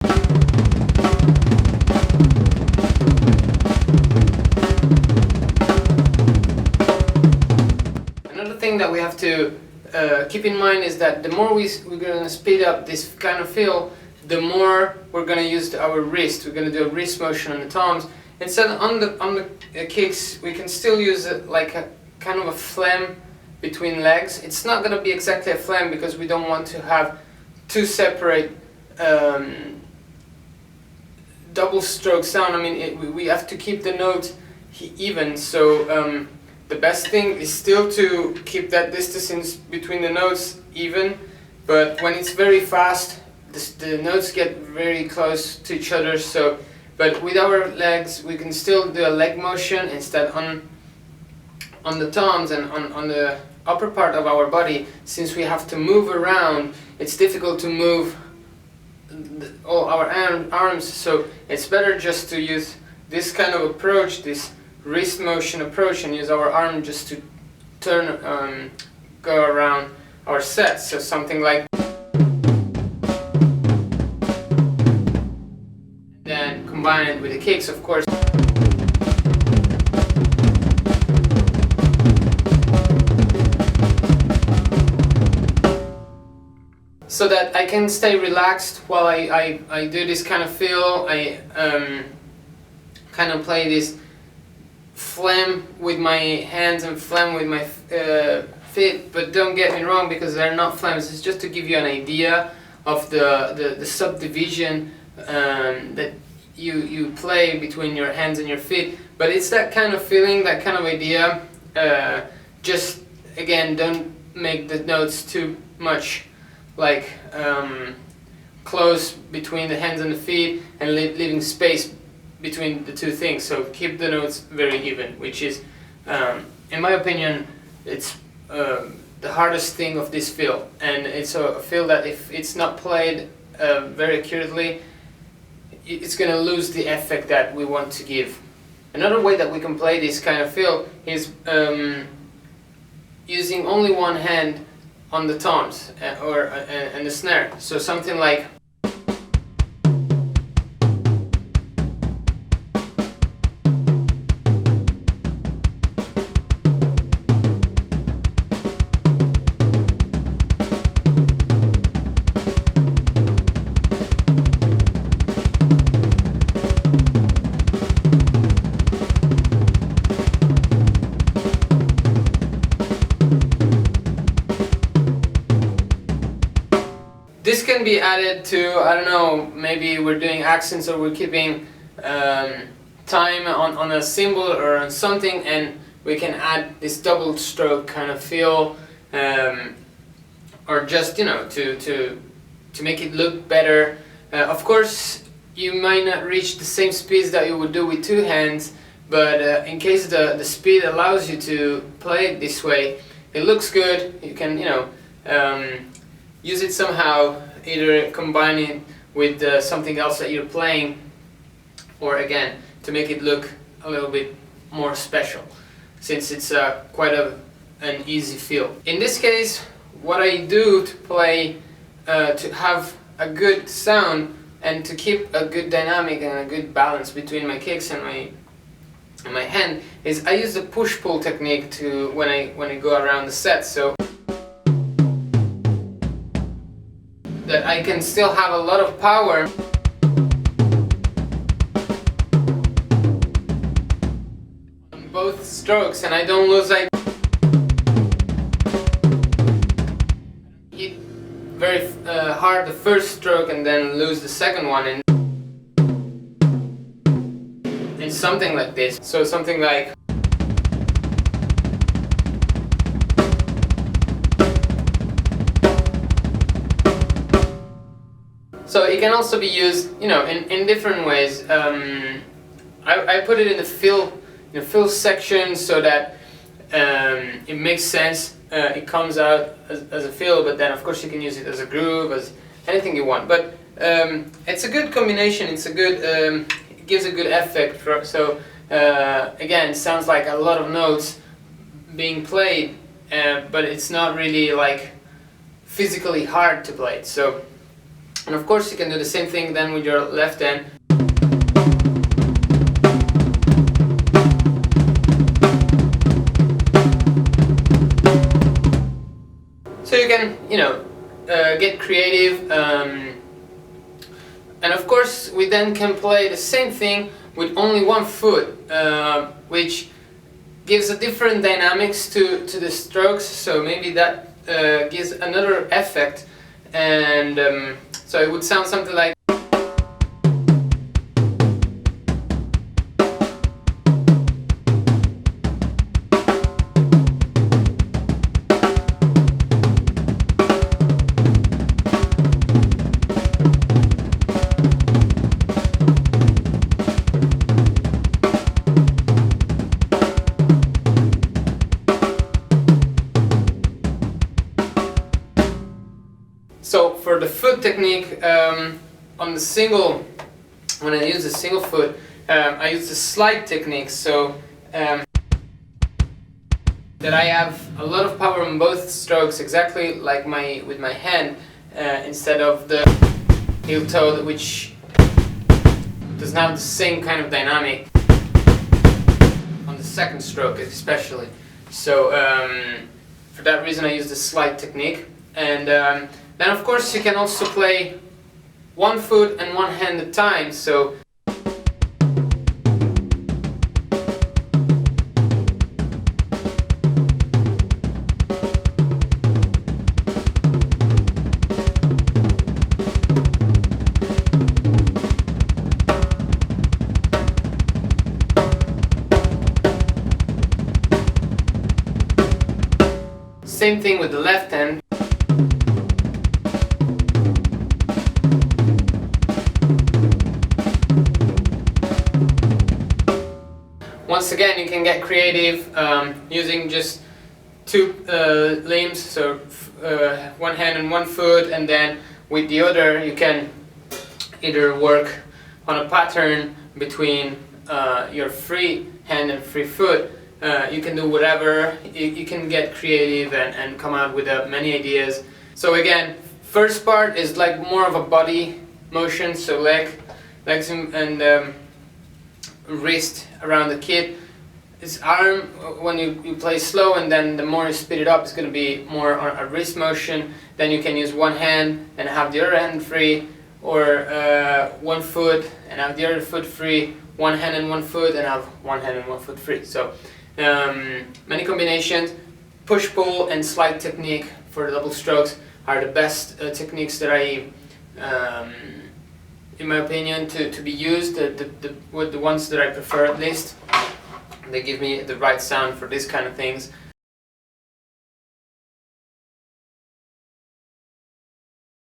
Another thing that we have to keep in mind is that the more we're going to speed up this kind of feel, the more we're going to use our wrist. We're going to do a wrist motion on the toms. Instead on the kicks, we can still use it like a kind of a phlegm between legs. It's not going to be exactly a phlegm because we don't want to have two separate double stroke sound. I mean, we have to keep the note even, so the best thing is still to keep that distance between the notes even, but when it's very fast, the notes get very close to each other. So, but with our legs, we can still do a leg motion instead on the toms and on the upper part of our body. Since we have to move around, it's difficult to move all our arms, so it's better just to use this kind of approach, this wrist motion approach, and use our arm just to turn, go around our sets. So something like, then combine it with the kicks, of course. So that I can stay relaxed while I do this kind of feel. I kind of play this phlegm with my hands and phlegm with my feet, but don't get me wrong, because they're not phlegms. It's just to give you an idea of the subdivision that you play between your hands and your feet. But it's that kind of feeling, that kind of idea. Just again, don't make the notes too much like close between the hands and the feet, and leaving space between the two things. So keep the notes very even, which is, in my opinion, it's the hardest thing of this fill. And it's a fill that if it's not played very accurately, it's going to lose the effect that we want to give. Another way that we can play this kind of fill is using only one hand on the toms and the snare. So something like, this can be added to, I don't know, maybe we're doing accents or we're keeping time on a cymbal or on something, and we can add this double stroke kind of feel, or just, you know, to make it look better. Of course, you might not reach the same speeds that you would do with two hands, but in case the speed allows you to play it this way, it looks good. You can, you know, use it somehow, either combine it with something else that you're playing, or again, to make it look a little bit more special, since it's quite an easy feel. In this case, what I do to play, to have a good sound and to keep a good dynamic and a good balance between my kicks and my hand, is I use the push-pull technique to when I go around the set. So that I can still have a lot of power on both strokes, and I don't lose, like, hit very hard the first stroke and then lose the second one, and something like this. So something like, so it can also be used, you know, in different ways. I put it in the fill section so that it makes sense. It comes out as a fill, but then of course you can use it as a groove, as anything you want. But it's a good combination. It's a good, it gives a good effect. So again, it sounds like a lot of notes being played, but it's not really like physically hard to play it. So And of course you can do the same thing then with your left hand. So you can, get creative, and of course we then can play the same thing with only one foot, which gives a different dynamics to the strokes, so maybe that gives another effect, and so it would sound something like. So for the foot technique, on the single, when I use the single foot, I use the slide technique, so that I have a lot of power on both strokes, exactly like with my hand, instead of the heel toe, which does not have the same kind of dynamic on the second stroke especially. So for that reason I use the slide technique. And then of course you can also play one foot and one hand at a time, so same thing with the left hand. Once again, you can get creative using just two limbs, so one hand and one foot, and then with the other you can either work on a pattern between your free hand and free foot. You can do whatever, you can get creative and come out with many ideas. So again, first part is like more of a body motion, so legs and wrist around the kid. His arm, when you play slow, and then the more you speed it up, it's going to be more on a wrist motion. Then you can use one hand and have the other hand free, or one foot and have the other foot free, one hand and one foot and have one hand and one foot free. So many combinations. Push-pull and slide technique for the double strokes are the best techniques that in my opinion, to be used, the ones that I prefer at least. They give me the right sound for this kind of things.